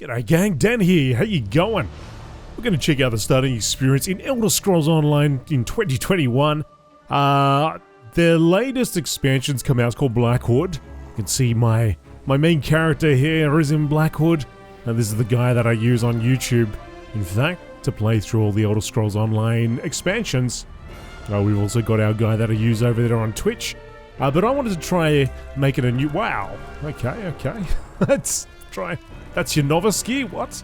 G'day gang, Dan here, how you going? We're going to check out the starting experience in Elder Scrolls Online in 2021. Their latest expansion's come out, it's called Blackwood. You can see my main character here is in Blackwood. And this is the guy that I use on YouTube, in fact, to play through all the Elder Scrolls Online expansions. We've also got our guy that I use over there on Twitch. But I wanted to try making a new... Wow, okay. Let's try... That's your novice gear? What?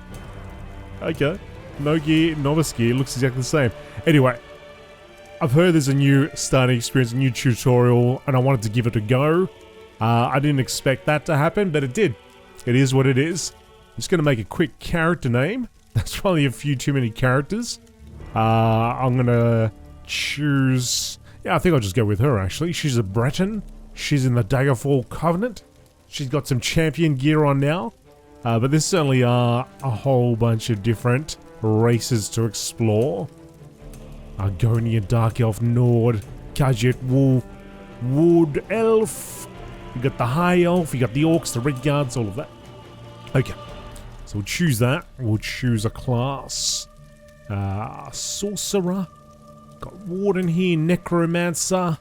Okay. No gear, novice gear. Looks exactly the same. Anyway, I've heard there's a new starting experience, a new tutorial, and I wanted to give it a go. I didn't expect that to happen, but it did. It is what it is. I'm just going to make a quick character name. That's probably a few too many characters. I'm going to choose... Yeah, I think I'll just go with her, actually. She's a Breton. She's in the Daggerfall Covenant. She's got some champion gear on now. But there's certainly a whole bunch of different races to explore. Argonian, Dark Elf, Nord, Khajiit, Wolf, Wood Elf. You got the High Elf, you got the Orcs, the Red Guards, all of that. Okay, so we'll choose that. We'll choose a class. Sorcerer. Got Warden here, Necromancer,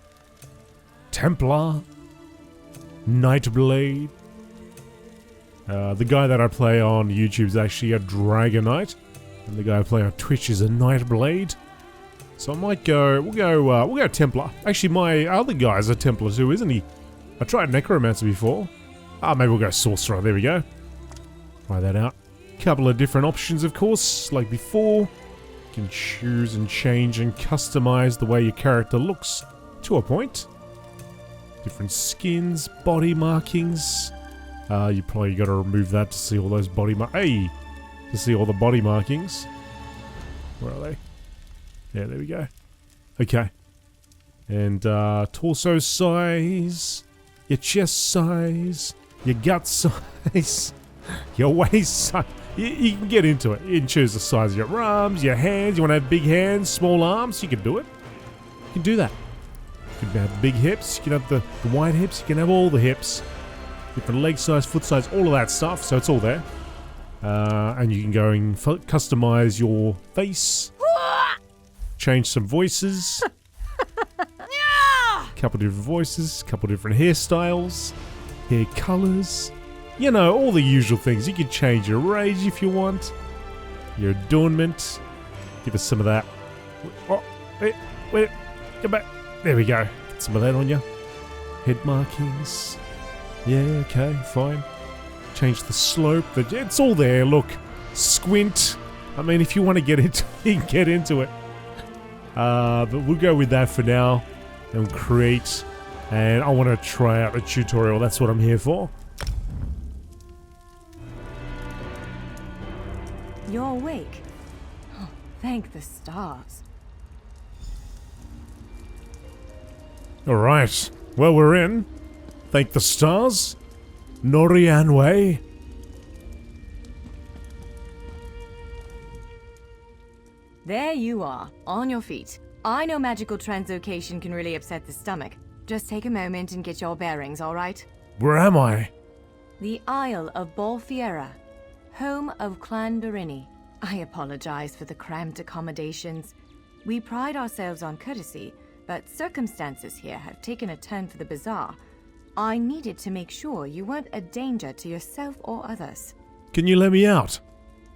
Templar, Nightblade. The guy that I play on YouTube is actually a Dragon Knight, and the guy I play on Twitch is a Nightblade. So I might go. We'll go Templar. Actually, my other guy's a Templar too, isn't he? I tried Necromancer before. Maybe we'll go Sorcerer. There we go. Try that out. Couple of different options, of course, like before. You can choose and change and customize the way your character looks to a point. Different skins, body markings. You probably got to remove that to see all those body to see all the body markings. Where are they? Yeah, there we go. Okay. And torso size, your chest size, your gut size, your waist size. You can get into it. You can choose the size of your arms, your hands. You want to have big hands, small arms? You can do it. You can do that. You can have big hips. You can have the wide hips. You can have all the hips. Different leg size, foot size, all of that stuff. So it's all there. And you can go and customize your face. Change some voices. Couple different voices. Couple different hairstyles. Hair colors. You know, all the usual things. You can change your rage if you want. Your adornment. Give us some of that. Oh, wait. Come back. There we go. Get some of that on you. Head markings. Yeah, okay, fine. Change the slope. It's all there, look. Squint. I mean, if you want to get into it, you can get into it. But we'll go with that for now. And create. And I want to try out a tutorial. That's what I'm here for. You're awake. Oh, thank the stars. Alright. Well, we're in. Thank the stars. Norianwe. There you are, on your feet. I know magical translocation can really upset the stomach. Just take a moment and get your bearings, alright? Where am I? The Isle of Bolfiera, home of Clan Dorini. I apologize for the cramped accommodations. We pride ourselves on courtesy, but circumstances here have taken a turn for the bizarre. I needed to make sure you weren't a danger to yourself or others. Can you let me out?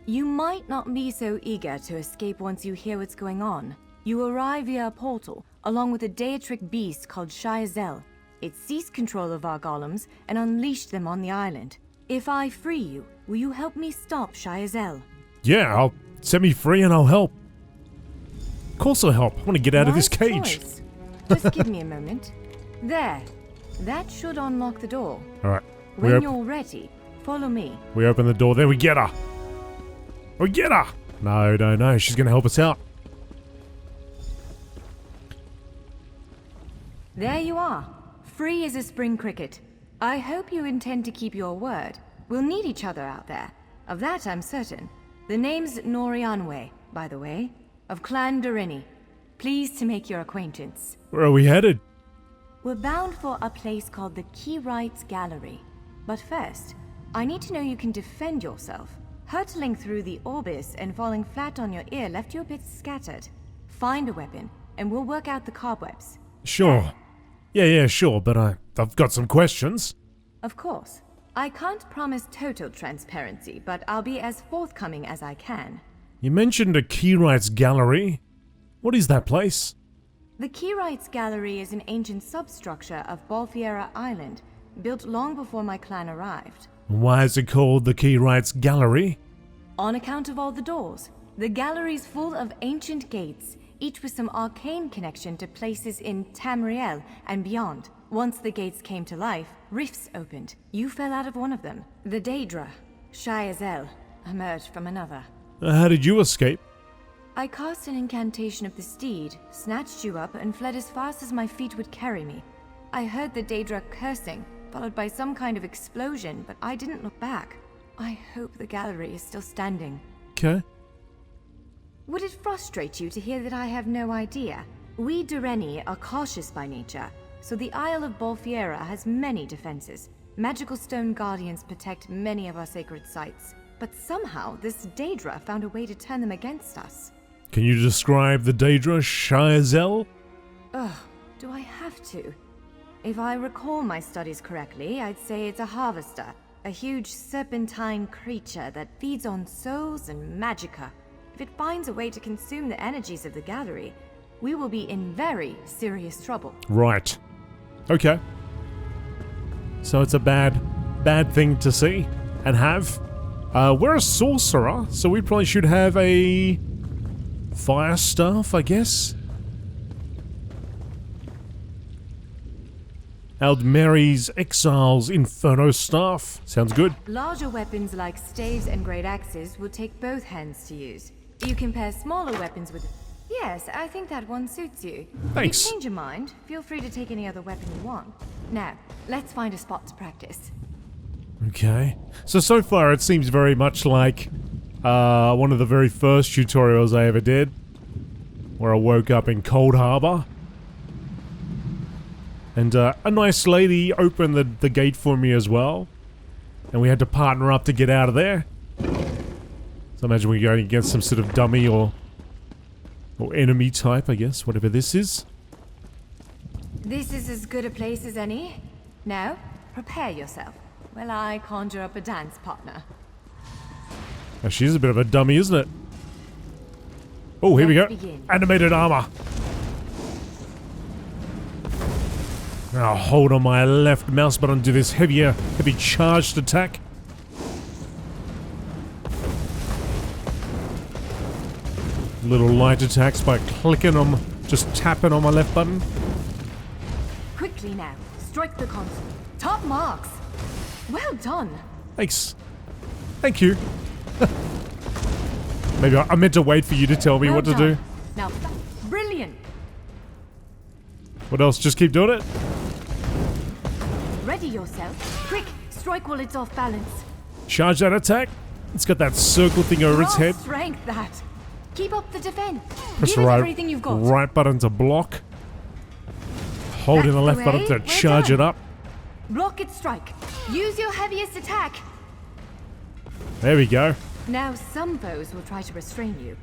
You might not be so eager to escape once you hear what's going on. You arrive via a portal, along with a Daetric beast called Shayazel. It seized control of our golems and unleashed them on the island. If I free you, will you help me stop Shayazel? Yeah, I'll set me free and I'll help. Of course I'll help. I want to get out of this cage. Choice. Just give me a moment. There. That should unlock the door. Alright. When you're ready, follow me. We open the door. There, we get her. We get her. No. She's going to help us out. There you are. Free as a spring cricket. I hope you intend to keep your word. We'll need each other out there. Of that I'm certain. The name's Norianwe, by the way, of Clan Dorini. Pleased to make your acquaintance. Where are we headed? We're bound for a place called the Key Rights Gallery. But first, I need to know you can defend yourself. Hurtling through the orbis and falling flat on your ear left you a bit scattered. Find a weapon, and we'll work out the cobwebs. Sure. Yeah, sure, but I've got some questions. Of course. I can't promise total transparency, but I'll be as forthcoming as I can. You mentioned a Keyrites Gallery. What is that place? The Keyrites Gallery is an ancient substructure of Balfiera Island, built long before my clan arrived. Why is it called the Keyrites Gallery? On account of all the doors. The gallery's full of ancient gates, each with some arcane connection to places in Tamriel and beyond. Once the gates came to life, rifts opened. You fell out of one of them. The Daedra, Shayazel, emerged from another. How did you escape? I cast an incantation of the steed, snatched you up, and fled as fast as my feet would carry me. I heard the Daedra cursing, followed by some kind of explosion, but I didn't look back. I hope the gallery is still standing. Okay. Would it frustrate you to hear that I have no idea? We Dureni are cautious by nature, so the Isle of Balfiera has many defenses. Magical stone guardians protect many of our sacred sites, but somehow this Daedra found a way to turn them against us. Can you describe the Daedra Shayazel? Ugh, do I have to? If I recall my studies correctly, I'd say it's a harvester. A huge serpentine creature that feeds on souls and magicka. If it finds a way to consume the energies of the gallery, we will be in very serious trouble. Right. Okay. So it's a bad thing to see and have. We're a sorcerer, so we probably should have a fire staff, I guess. Aldmeri's Exile's Inferno Staff. Sounds good. Larger weapons like staves and great axes will take both hands to use. You can pair smaller weapons with... Yes, I think that one suits you. Thanks. If you change your mind, feel free to take any other weapon you want. Now, let's find a spot to practice. Okay. So far it seems very much like one of the very first tutorials I ever did, where I woke up in Cold Harbor. And a nice lady opened the gate for me as well. And we had to partner up to get out of there. So imagine we're going against some sort of dummy or enemy type, I guess, whatever this is. This is as good a place as any. Now, prepare yourself while I conjure up a dance partner. Oh, she's a bit of a dummy, isn't it? Oh, here we go. Begin. Animated armor. I'll hold on my left mouse button to this heavy charged attack. Little light attacks by clicking on, just tapping on my left button. Quickly now, strike the console. Top marks. Well done. Thanks. Thank you. Maybe I meant to wait for you to tell me Well what to done. do. Now, brilliant. What else? Just keep doing it? Ready yourself. Quick, strike while it's off balance. Charge that attack. It's got that circle thing over its head. Strength that. Keep up the defense. Press Give the it everything you've got. right button to block. Holding the That's left the button way. to Well charge done. it up. Block its strike. Use your heaviest attack. There we go. Now some foes will try to restrain you.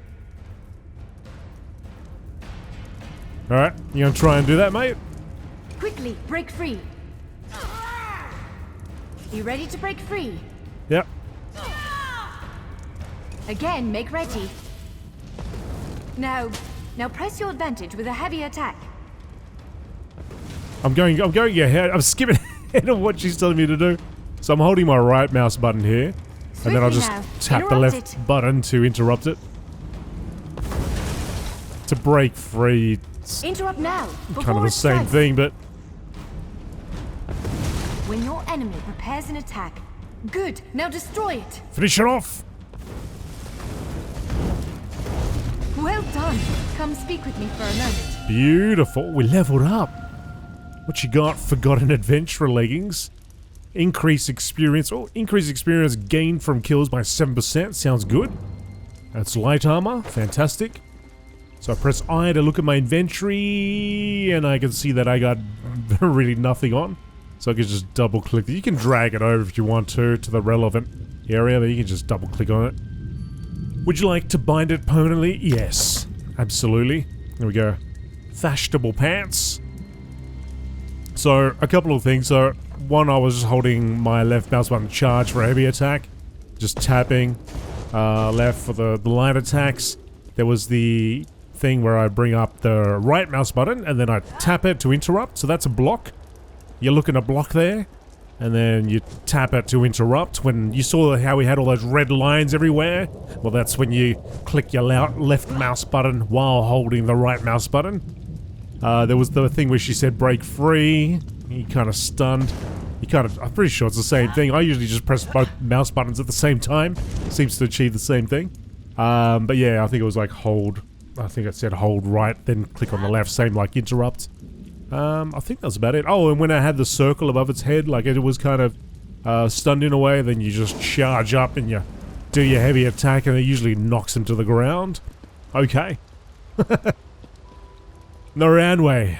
Alright, you gonna try and do that, mate? Quickly, break free. You ready to break free? Yep. Again, make ready. Now press your advantage with a heavy attack. I'm going ahead. I'm skipping ahead of what she's telling me to do. So I'm holding my right mouse button here. And then I'll just tap the left button to interrupt it. To break free. It's Interrupt now. kind of the same thing, but When your enemy prepares an attack. Good. Now destroy it. finish it off. Well done. Come speak with me for a moment. Beautiful. We leveled up. What you got? Forgotten Adventurer leggings. Increase experience. Oh, increase experience gained from kills by 7%. Sounds good. That's light armor. Fantastic. So I press I to look at my inventory, and I can see that I got really nothing on. So I can just double click. You can drag it over if you want to the relevant area, but you can just double click on it. Would you like to bind it permanently? Yes, absolutely. There we go. Fashionable pants. So, a couple of things. So, one, I was just holding my left mouse button charge for heavy attack. Just tapping left for the light attacks. There was the thing where I bring up the right mouse button and then I tap it to interrupt. So that's a block. You're looking at block there. And then you tap it to interrupt. When you saw how we had all those red lines everywhere, well, that's when you click your left mouse button while holding the right mouse button. There was the thing where she said break free. He kind of stunned. I'm pretty sure it's the same thing. I usually just press both mouse buttons at the same time. Seems to achieve the same thing. But yeah, I think it was like hold. I think it said hold right, then click on the left. Same like interrupt. I think that's about it. Oh, and when I had the circle above its head, like it was kind of stunned in a way, then you just charge up and you do your heavy attack and it usually knocks him to the ground. Okay. Noranway.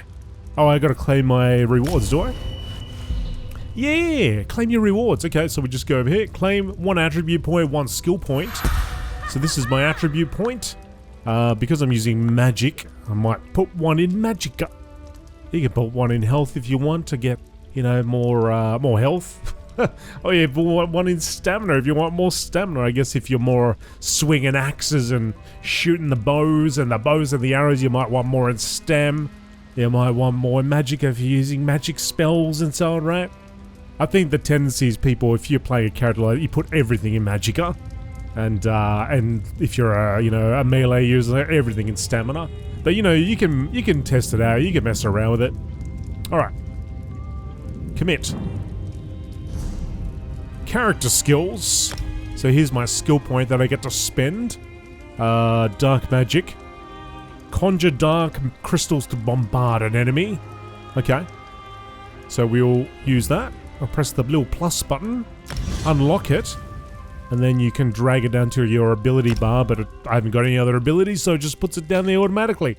Oh, I gotta claim my rewards, do I? Yeah, claim your rewards. Okay, so we just go over here. Claim 1 attribute point, 1 skill point. So this is my attribute point. Because I'm using magic, I might put 1 in magicka. You can put 1 in health if you want to get, you know, more health. Oh yeah, put 1 in stamina if you want more stamina. I guess if you're more swinging axes and shooting the bows and the arrows, you might want more in stem. You might want more in magic if you're using magic spells and so on, right? I think the tendency is people, if you're playing a character like that, you put everything in magicka. And if you're a melee user, everything in stamina. But you know, you can test it out, you can mess around with it. Alright. Commit. Character skills. So here's my skill point that I get to spend. Dark magic. Conjure dark crystals to bombard an enemy. Okay. So we'll use that. I'll press the little plus button. Unlock it. And then you can drag it down to your ability bar, but I haven't got any other abilities, so it just puts it down there automatically.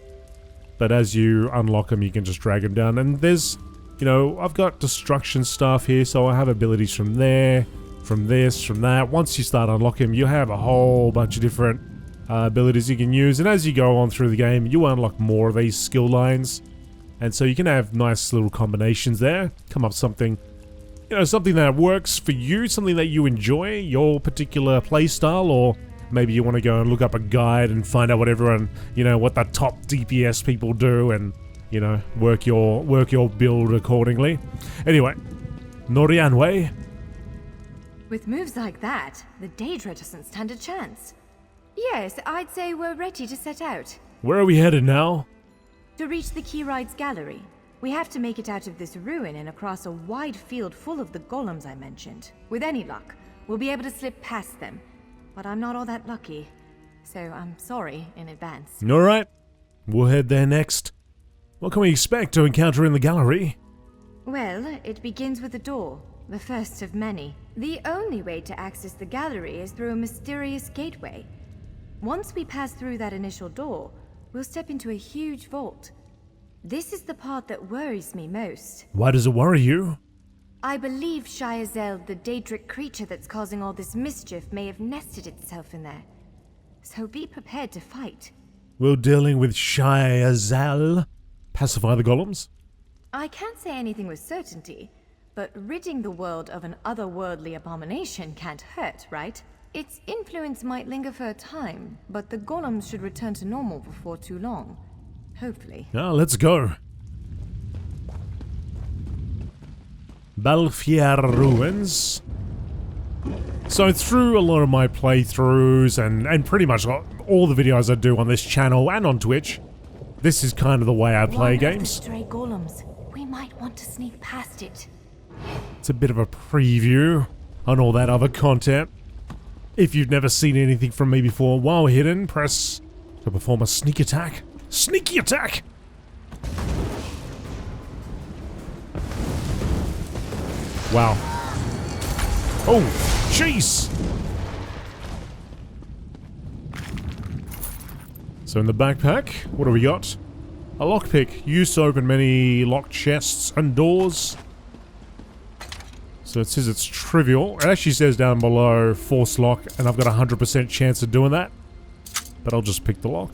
But as you unlock them, you can just drag them down. And there's, you know, I've got destruction stuff here, so I have abilities from there, from this, from that. Once you start unlocking them, you have a whole bunch of different abilities you can use. And as you go on through the game, you unlock more of these skill lines. And so you can have nice little combinations there. Come up with something, you know, something that works for you, something that you enjoy, your particular playstyle, or maybe you want to go and look up a guide and find out what everyone, you know, what the top DPS people do, and, you know, work your build accordingly. Anyway, Norianwe. With moves like that, the Daedra doesn't stand a chance. Yes, I'd say we're ready to set out. Where are we headed now? To reach the Keyride's gallery. We have to make it out of this ruin and across a wide field full of the golems I mentioned. With any luck, we'll be able to slip past them. But I'm not all that lucky, so I'm sorry in advance. Alright, we'll head there next. What can we expect to encounter in the gallery? Well, it begins with a door, the first of many. The only way to access the gallery is through a mysterious gateway. Once we pass through that initial door, we'll step into a huge vault. This is the part that worries me most. Why does it worry you? I believe Shiazel, the Daedric creature that's causing all this mischief, may have nested itself in there. So be prepared to fight. Will dealing with Shiazel pacify the golems? I can't say anything with certainty, but ridding the world of an otherworldly abomination can't hurt, right? Its influence might linger for a time, but the golems should return to normal before too long. Hopefully. Ah, let's go. Balfier Ruins. So through a lot of my playthroughs and pretty much all the videos I do on this channel and on Twitch, this is kind of the way I play games. Stray golems. We might want to sneak past it. It's a bit of a preview on all that other content. If you've never seen anything from me before, while hidden, press to perform a sneak attack. Sneaky attack! Wow. Oh, jeez! So in the backpack, what do we got? A lockpick, used to open many locked chests and doors. So it says it's trivial. It actually says down below force lock, and I've got a 100% chance of doing that. But I'll just pick the lock.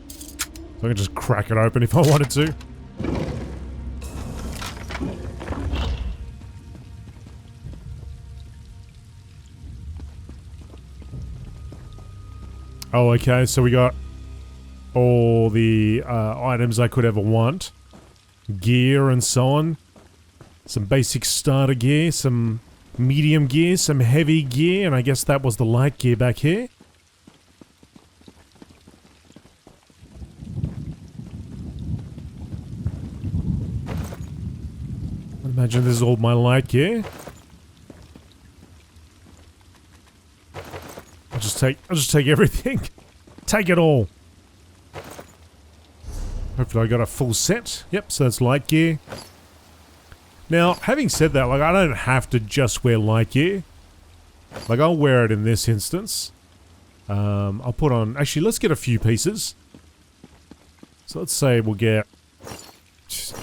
So I can just crack it open if I wanted to. Oh, okay, so we got all the items I could ever want. Gear and so on. Some basic starter gear, some medium gear, some heavy gear, and I guess that was the light gear back here. I imagine this is all my light gear. I'll just take everything. Take it all. Hopefully I got a full set. Yep, so that's light gear. Now, having said that, like, I don't have to just wear light gear. Like, I'll wear it in this instance. I'll put on... Actually, let's get a few pieces. So let's say we'll get...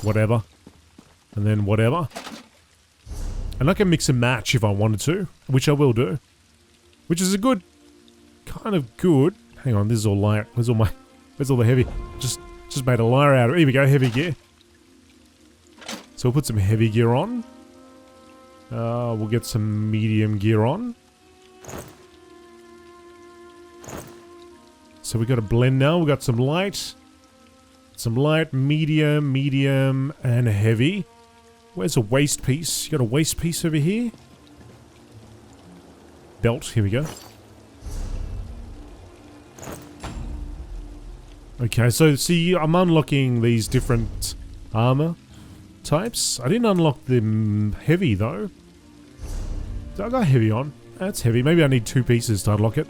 whatever. And then whatever. And I can mix and match if I wanted to. Which I will do. Which is a good... kind of good... Hang on, this is all light. Where's all my... Where's all the heavy? Just made a liar out of it. Here we go, heavy gear. So we'll put some heavy gear on. We'll get some medium gear on. So we got a blend now. We got some light, medium, and heavy. Where's a waist piece? You got a waist piece over here? Belt, here we go. Okay, so see, I'm unlocking these different armor types. I didn't unlock the heavy though. I got heavy on. That's heavy. Maybe I need 2 pieces to unlock it.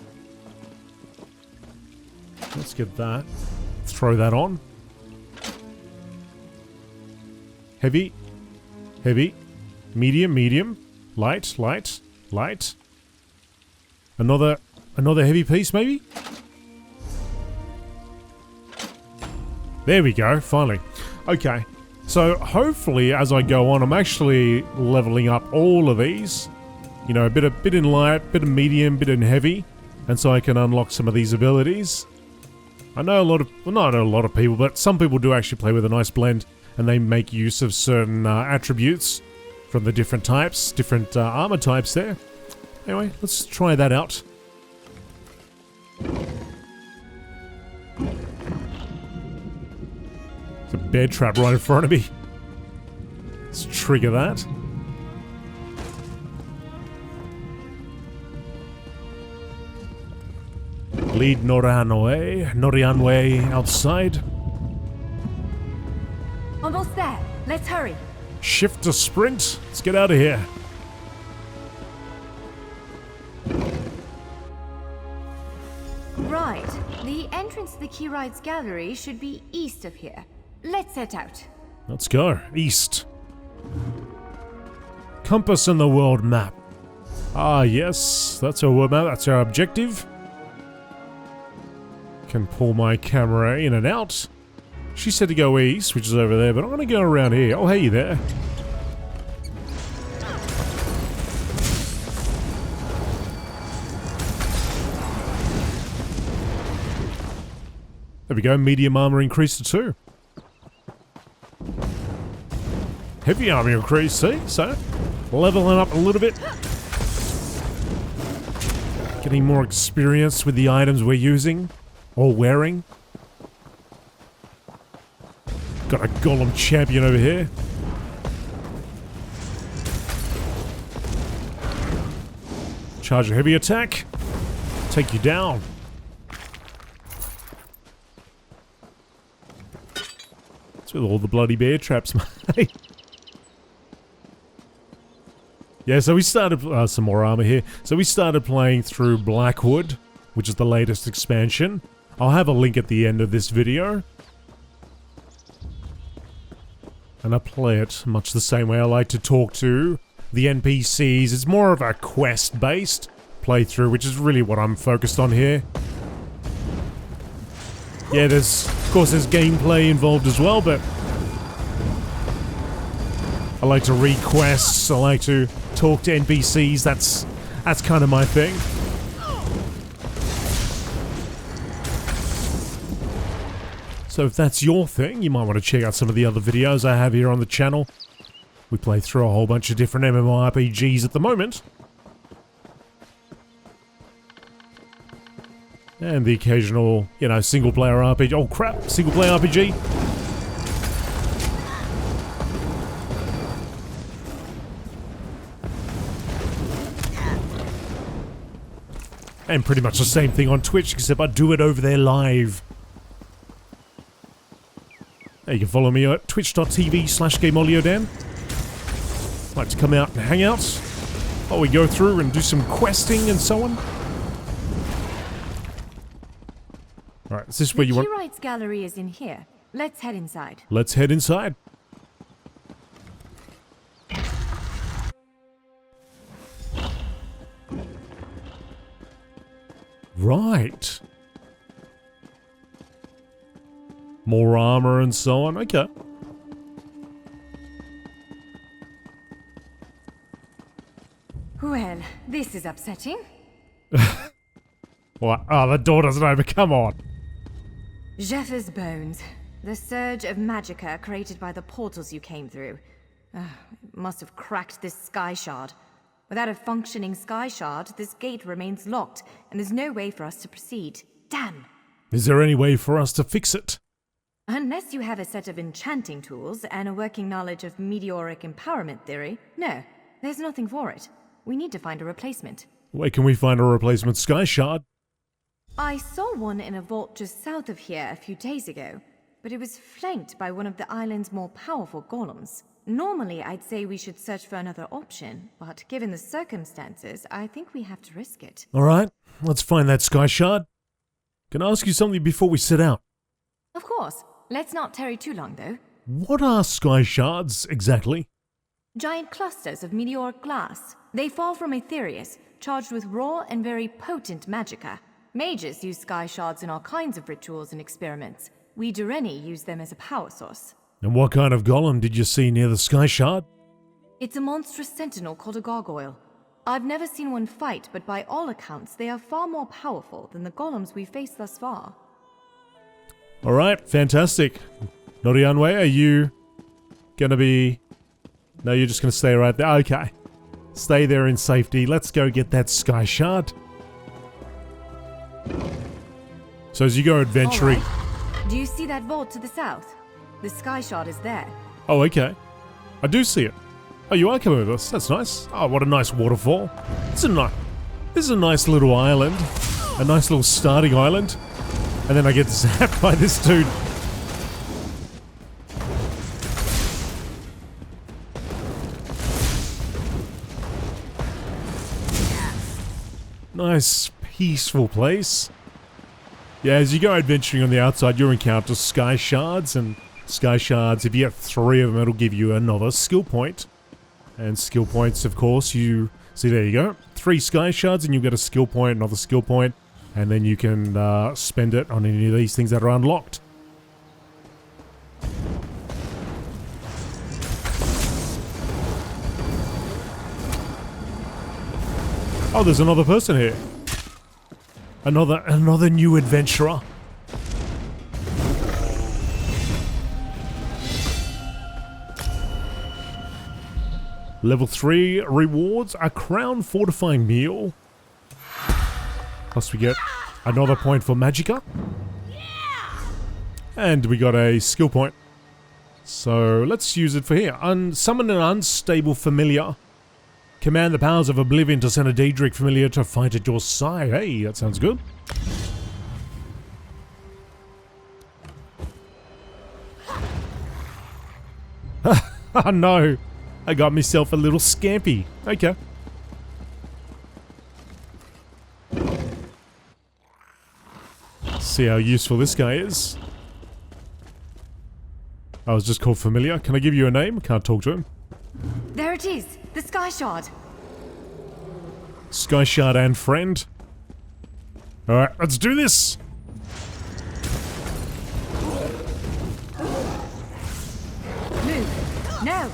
Let's get that. Throw that on. Heavy. Heavy. Medium. Light. Another heavy piece maybe? There we go, finally. Okay, so hopefully as I go on, I'm actually leveling up all of these. You know, a bit in light, bit in medium, bit in heavy. And so I can unlock some of these abilities. I know a lot of, well, not a lot of people, but some people do actually play with a nice blend. And they make use of certain attributes from the different types, different armor types there. Anyway, let's try that out. A bear trap right in front of me. Let's trigger that. Lead Norianwe outside. Almost there. Let's hurry. Shift to sprint. Let's get out of here. Right. The entrance to the Key Rides Gallery should be east of here. Let's set out. Let's go. East. Compass in the world map. Ah, yes. That's our world map. That's our objective. Can pull my camera in and out. She said to go east, which is over there, but I'm going to go around here. Oh, hey there. There we go. Medium armor increased to 2. Heavy armor increased, see? So, leveling up a little bit. Getting more experience with the items we're using. Or wearing. Got a golem champion over here. Charge a heavy attack. Take you down. That's with all the bloody bear traps, mate. Yeah, so we started some more armor here. So we started playing through Blackwood, which is the latest expansion. I'll have a link at the end of this video. And I play it much the same way I like to talk to the NPCs. It's more of a quest-based playthrough, which is really what I'm focused on here. Yeah, of course there's gameplay involved as well, but I like to read quests. I like to talk to NPCs. That's kind of my thing. So if that's your thing, you might want to check out some of the other videos I have here on the channel. We play through a whole bunch of different MMORPGs at the moment. And the occasional, you know, single-player RPG. Oh crap, single-player RPG. And pretty much the same thing on Twitch, except I do it over there live. You can follow me at twitch.tv/GameolioDan. Like to come out and hang out while we go through and do some questing and so on. Alright, is this where you want? The Curate's gallery is in here. Let's head inside. Let's head inside. Right. More armor and so on. Okay. Well, this is upsetting. What? Oh, the door doesn't open. Come on. Jeffers' bones. The surge of magicka created by the portals you came through. It must have cracked this Skyshard. Without a functioning Skyshard, this gate remains locked, and there's no way for us to proceed. Damn! Is there any way for us to fix it? Unless you have a set of enchanting tools and a working knowledge of meteoric empowerment theory, no, there's nothing for it. We need to find a replacement. Where can we find a replacement Skyshard? I saw one in a vault just south of here a few days ago, but it was flanked by one of the island's more powerful golems. Normally, I'd say we should search for another option, but given the circumstances, I think we have to risk it. Alright, let's find that Skyshard. Can I ask you something before we set out? Of course. Let's not tarry too long, though. What are Skyshards, exactly? Giant clusters of meteoric glass. They fall from Aetherius, charged with raw and very potent magicka. Mages use Skyshards in all kinds of rituals and experiments. We Dureni use them as a power source. And what kind of golem did you see near the Skyshard? It's a monstrous sentinel called a gargoyle. I've never seen one fight, but by all accounts, they are far more powerful than the golems we've faced thus far. Alright, fantastic. Norianwe, are you gonna be... No, you're just gonna stay right there. Okay. Stay there in safety. Let's go get that Skyshard. So as you go adventuring... Right. Do you see that vault to the south? The Skyshard is there. Oh, okay. I do see it. Oh, you are coming with us. That's nice. Oh, what a nice waterfall. This is a nice little island. A nice little starting island. And then I get zapped by this dude. Nice, peaceful place. Yeah, as you go adventuring on the outside, you'll encounter Skyshards, and Skyshards, if you get 3 of them, it'll give you another skill point. And skill points, of course, you... See, there you go. 3 Skyshards, and you'll get a skill point, another skill point, and then you can spend it on any of these things that are unlocked. Oh, there's another person here. Another new adventurer. Level 3 rewards a crown fortifying meal. Plus we get another point for magicka. And we got a skill point. So let's use it for here. Summon an unstable familiar. Command the powers of Oblivion to send a Daedric familiar to fight at your side. Hey, that sounds good. Oh no, I got myself a little scampy. Okay. See how useful this guy is. I was just called familiar. Can I give you a name? Can't talk to him. There it is, the Skyshard. Skyshard and friend. Alright, let's do this! Move. No.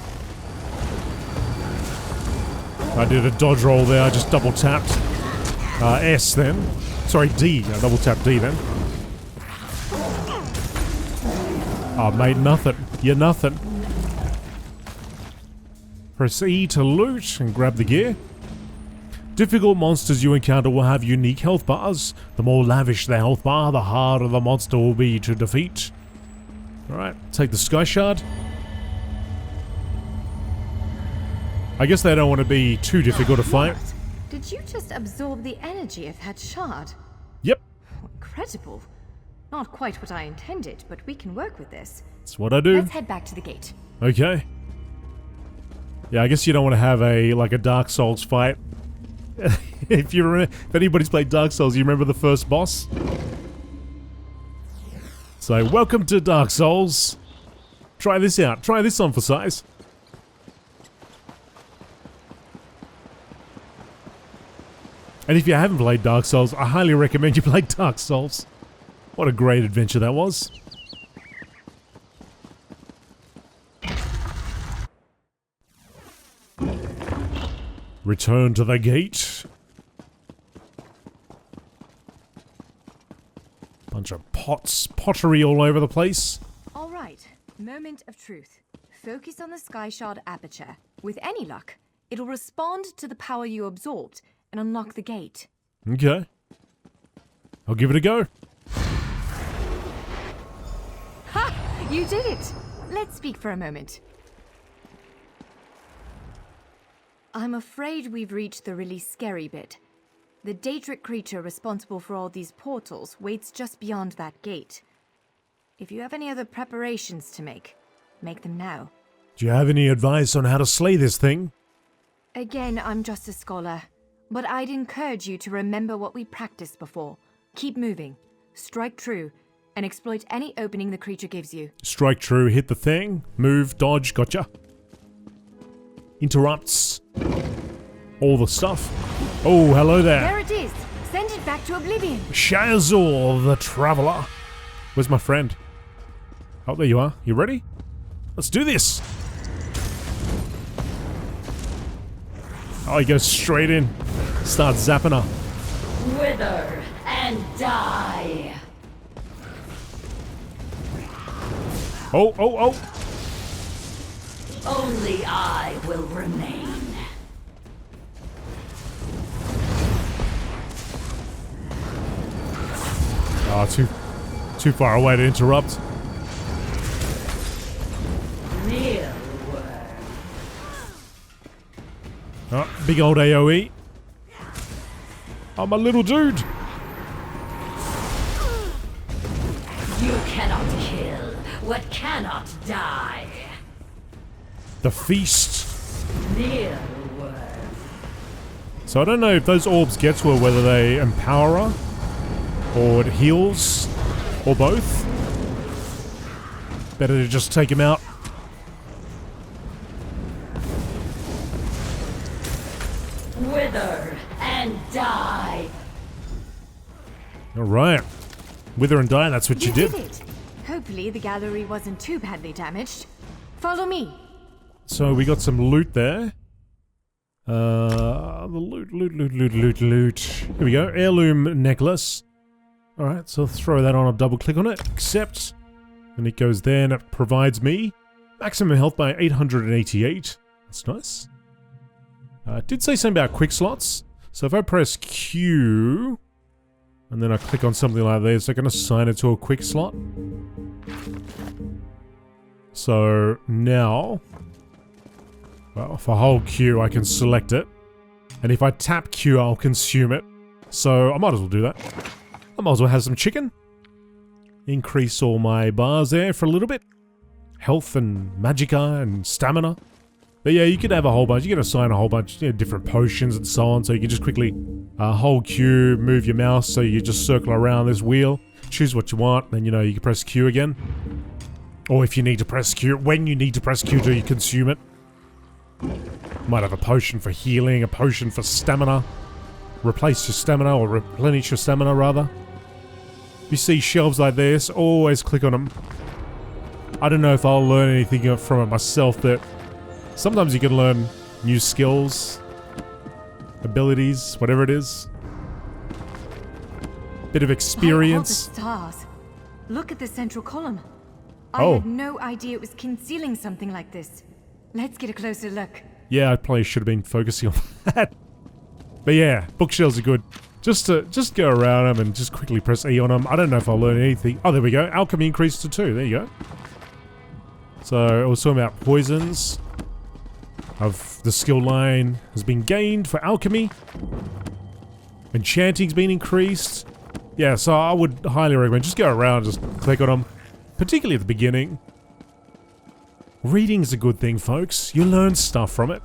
I did a dodge roll there, I just double tapped. S then. Sorry, D. I double tapped D then. Oh, mate, nothing. You're nothing. Press E to loot and grab the gear. Difficult monsters you encounter will have unique health bars. The more lavish the health bar, the harder the monster will be to defeat. Alright, take the Skyshard. I guess they don't want to be too difficult to fight. What? Did you just absorb the energy of that shard? Yep. Incredible. Not quite what I intended, but we can work with this. That's what I do. Let's head back to the gate. Okay. Yeah, I guess you don't want to have a Dark Souls fight. If anybody's played Dark Souls, you remember the first boss? So, welcome to Dark Souls. Try this out. Try this on for size. And if you haven't played Dark Souls, I highly recommend you play Dark Souls. What a great adventure that was. Return to the gate. Bunch of pottery all over the place. All right, moment of truth. Focus on the Skyshard aperture. With any luck, it'll respond to the power you absorbed and unlock the gate. Okay. I'll give it a go. Ha! You did it! Let's speak for a moment. I'm afraid we've reached the really scary bit. The Daedric creature responsible for all these portals waits just beyond that gate. If you have any other preparations to make them now. Do you have any advice on how to slay this thing? Again, I'm just a scholar, but I'd encourage you to remember what we practiced before. Keep moving, strike true, and exploit any opening the creature gives you. Strike true, hit the thing, move, dodge, gotcha. Interrupts. All the stuff. Oh, hello there. There it is. Send it back to oblivion. Shazor the Traveler. Where's my friend? Oh, there you are. You ready? Let's do this. Oh, he goes straight in. Starts zapping her. Wither and die. Oh, oh, oh. Only I will remain. Oh, too far away to interrupt. Mealworm. Oh, big old AoE. Oh, my little dude. You cannot kill what cannot die. The feast. Mealworm. So I don't know if those orbs get to her, whether they empower her, or it heals, or both. Better to just take him out. Wither and die. Alright. Wither and die, that's what you did. it. Hopefully the gallery wasn't too badly damaged. Follow me. So we got some loot there. The loot. Here we go. Heirloom necklace. Alright, so I'll throw that on, I'll double click on it. Accept. And it goes there and it provides me maximum health by 888. That's nice. It did say something about quick slots. So if I press Q and then I click on something like this, I can assign it to a quick slot. So now, well, if I hold Q, I can select it. And if I tap Q, I'll consume it. So I might as well do that. I might as well have some chicken. Increase all my bars there for a little bit. Health and magicka and stamina. But yeah, you could have a whole bunch. You can assign a whole bunch of different potions and so on. So you can just quickly hold Q, move your mouse so you just circle around this wheel. Choose what you want. Then, you know, you can press Q again. Or if you need to press Q, when you need to press Q to consume it. Might have a potion for healing, a potion for stamina. Replace your stamina, or replenish your stamina rather. If you see shelves like this, always click on them. I don't know if I'll learn anything from it myself, but sometimes you can learn new skills abilities, whatever it is. Bit of By all the experience. stars. Look at the central column. Oh. I had no idea it was concealing something like this. Let's get a closer look. Yeah, I probably should have been focusing on that. But yeah, bookshelves are good. Just go around them and just quickly press E on them. I don't know if I'll learn anything. Oh, there we go. Alchemy increased to 2. There you go. So I was talking about poisons. Of the skill line has been gained for alchemy. Enchanting's been increased. Yeah, so I would highly recommend just go around, just click on them, particularly at the beginning. Reading's a good thing, folks. You learn stuff from it.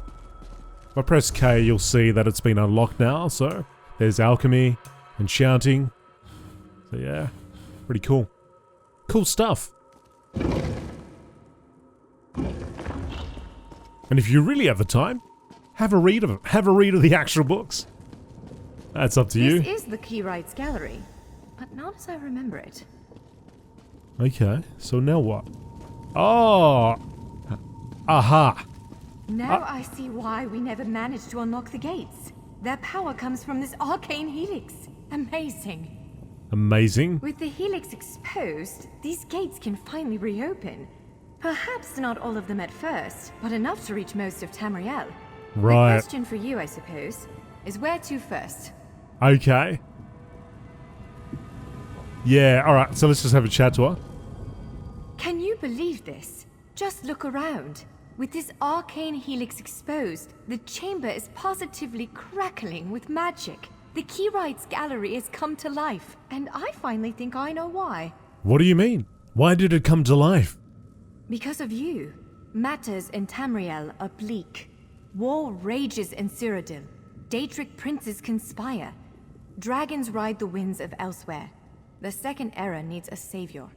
If I press K, you'll see that it's been unlocked now. So there's alchemy, enchanting. So yeah, pretty cool. Cool stuff. And if you really have the time, have a read of it. Have a read of the actual books. That's up to you. This is the Keyrights Gallery, but not as I remember it. Okay, so now what? Oh! Aha! Now I see why we never managed to unlock the gates. Their power comes from this arcane helix. Amazing. Amazing. With the helix exposed, these gates can finally reopen. Perhaps not all of them at first, but enough to reach most of Tamriel. Right. The question for you, I suppose, is where to first? Okay. Yeah, alright, so let's just have a chat to her. Can you believe this? Just look around. With this arcane helix exposed, the chamber is positively crackling with magic. The Keyrights Gallery has come to life, and I finally think I know why. What do you mean? Why did it come to life? Because of you. Matters in Tamriel are bleak. War rages in Cyrodiil. Daedric princes conspire. Dragons ride the winds of elsewhere. The Second Era needs a savior.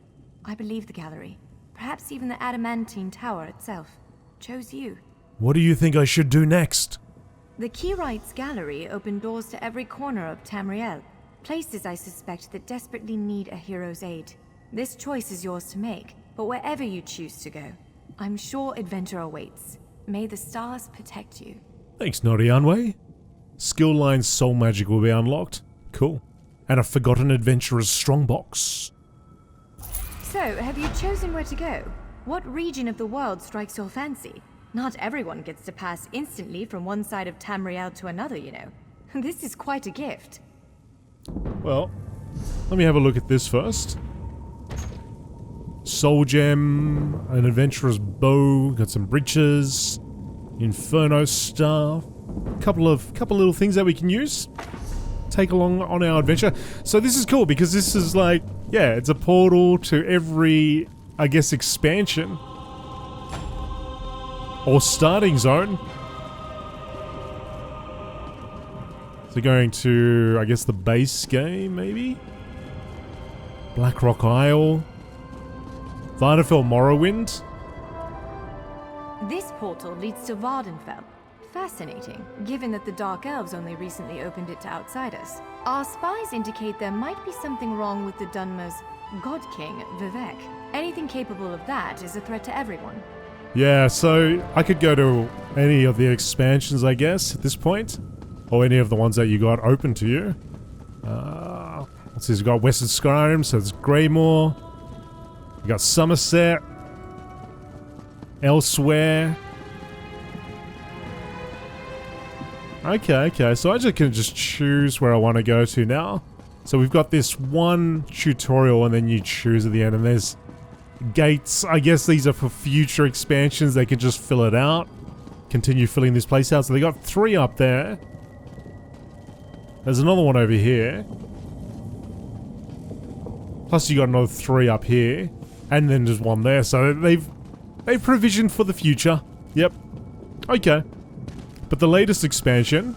I believe the gallery, perhaps even the Adamantine Tower itself, chose you. What do you think I should do next? The Keyrights Gallery opened doors to every corner of Tamriel, places I suspect that desperately need a hero's aid. This choice is yours to make, but wherever you choose to go, I'm sure adventure awaits. May the stars protect you. Thanks, Norianwe. Skill line soul magic will be unlocked. Cool. And a forgotten adventurer's strongbox. So, have you chosen where to go? What region of the world strikes your fancy? Not everyone gets to pass instantly from one side of Tamriel to another, you know. This is quite a gift. Well, let me have a look at this first. Soul gem, an adventurer's bow, got some breeches, inferno staff, couple little things that we can use. Take along on our adventure. So this is cool because this is like, yeah, it's a portal to every, I guess, expansion. Or starting zone. So going to, I guess, the base game, maybe? Blackrock Isle. Vardafell Morrowind. This portal leads to Vardenfell. Fascinating, given that the Dark Elves only recently opened it to outsiders. Our spies indicate there might be something wrong with the Dunmer's God King, Vivek. Anything capable of that is a threat to everyone. Yeah, so I could go to any of the expansions, I guess, at this point. Or any of the ones that you got open to you. Let's see, we've got Western Skyrim, so it's Greymore. We got Somerset. Elsewhere. Okay, so I can just choose where I want to go to now. So we've got this one tutorial and then you choose at the end, and there's gates. I guess these are for future expansions. They can just fill it out. Continue filling this place out. So they got 3 up there. There's another one over here. Plus you got another 3 up here. And then there's one there. So they've provisioned for the future. Yep. Okay. But the latest expansion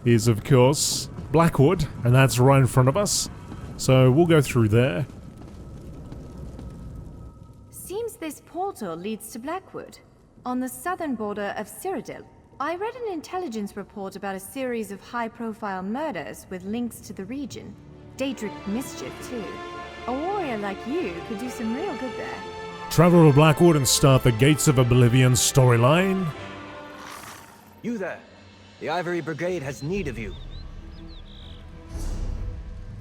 is, of course, Blackwood, and that's right in front of us. So we'll go through there. Seems this portal leads to Blackwood, on the southern border of Cyrodiil. I read an intelligence report about a series of high-profile murders with links to the region. Daedric mischief, too. A warrior like you could do some real good there. Travel to Blackwood and start the Gates of Oblivion storyline. You there. The Ivory Brigade has need of you.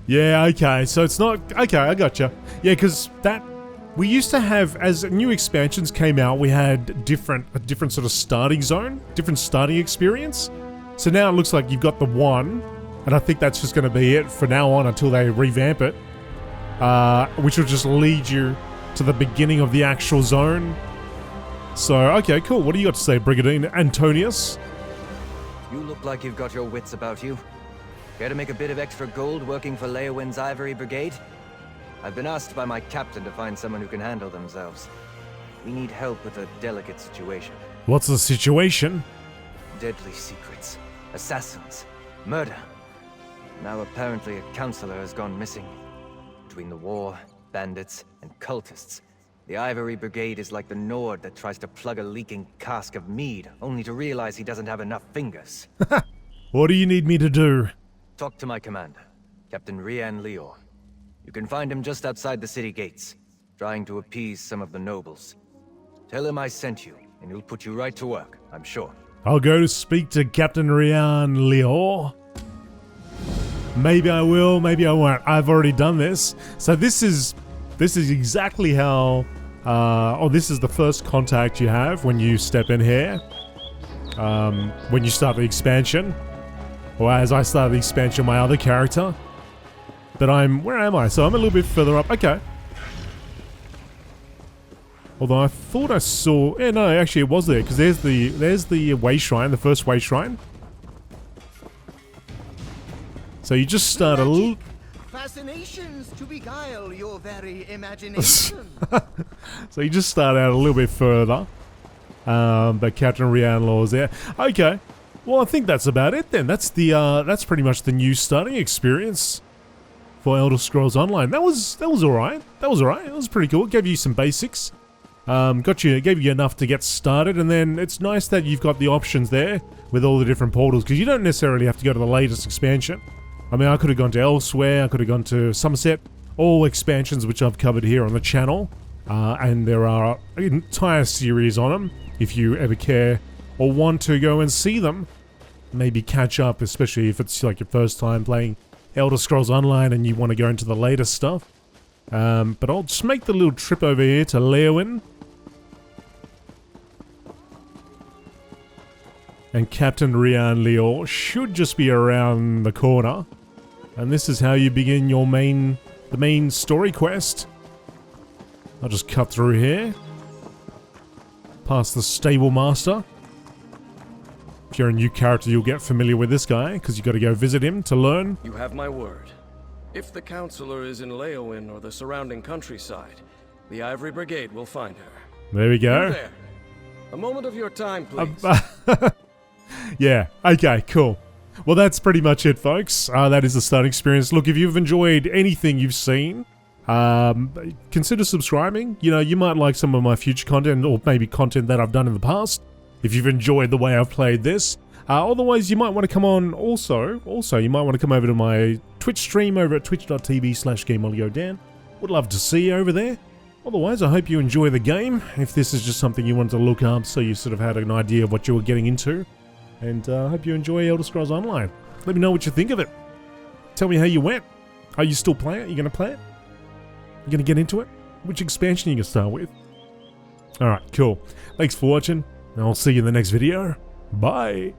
Yeah, okay, so it's not... Okay, I gotcha. Yeah, because that... We used to have, as new expansions came out, we had a different sort of starting zone, different starting experience. So now it looks like you've got the one, and I think that's just going to be it for now on until they revamp it. Which will just lead you to the beginning of the actual zone. So, okay, cool. What do you got to say, Brigadier Antonius? You look like you've got your wits about you. Care to make a bit of extra gold working for Leowin's Ivory Brigade? I've been asked by my captain to find someone who can handle themselves. We need help with a delicate situation. What's the situation? Deadly secrets, assassins, murder. Now apparently a counselor has gone missing. Between the war, bandits, and cultists, the Ivory Brigade is like the Nord that tries to plug a leaking cask of mead, only to realize he doesn't have enough fingers. What do you need me to do? Talk to my commander, Captain Rian Lior. You can find him just outside the city gates, trying to appease some of the nobles. Tell him I sent you, and he'll put you right to work, I'm sure. I'll go to speak to Captain Rian Lior. Maybe I will, maybe I won't. I've already done this. So this is exactly how... this is the first contact you have when you step in here. When you start the expansion. Or as I started the expansion, my other character. But where am I? So I'm a little bit further up. Okay. Although I thought I saw... Yeah, no, actually it was there. Because there's the way shrine, the first way shrine. So you just start a little... Fascinations to beguile your very imagination. So you just start out a little bit further. But Captain Rian Law's there. Okay. Well, I think that's about it then. That's pretty much the new starting experience for Elder Scrolls Online. That was alright. That was alright. It was pretty cool. It gave you some basics. Gave you enough to get started, and then it's nice that you've got the options there with all the different portals, because you don't necessarily have to go to the latest expansion. I mean, I could have gone to Elsewhere, I could have gone to Somerset, all expansions which I've covered here on the channel, and there are an entire series on them, if you ever care or want to go and see them. Maybe catch up, especially if it's like your first time playing Elder Scrolls Online and you want to go into the latest stuff. But I'll just make the little trip over here to Leowin. And Captain Rian Lior should just be around the corner. And this is how you begin your the main story quest. I'll just cut through here. Past the stable master. If you're a new character, you'll get familiar with this guy, because you've got to go visit him to learn. You have my word. If the counselor is in Leowin or the surrounding countryside, the Ivory Brigade will find her. There we go. You there. A moment of your time, please. Yeah, okay, cool. Well, that's pretty much it, folks. That is the starting experience. Look, if you've enjoyed anything you've seen, consider subscribing. You know, you might like some of my future content, or maybe content that I've done in the past, if you've enjoyed the way I've played this. Otherwise, you might want to come on also, you might want to come over to my Twitch stream over at twitch.tv/GameolioDan. Would love to see you over there. Otherwise, I hope you enjoy the game, if this is just something you wanted to look up so you sort of had an idea of what you were getting into. And I hope you enjoy Elder Scrolls Online. Let me know what you think of it. Tell me how you went. Are you still playing it? You going to play it? You going to get into it? Which expansion are you going to start with? Alright, cool. Thanks for watching, and I'll see you in the next video. Bye!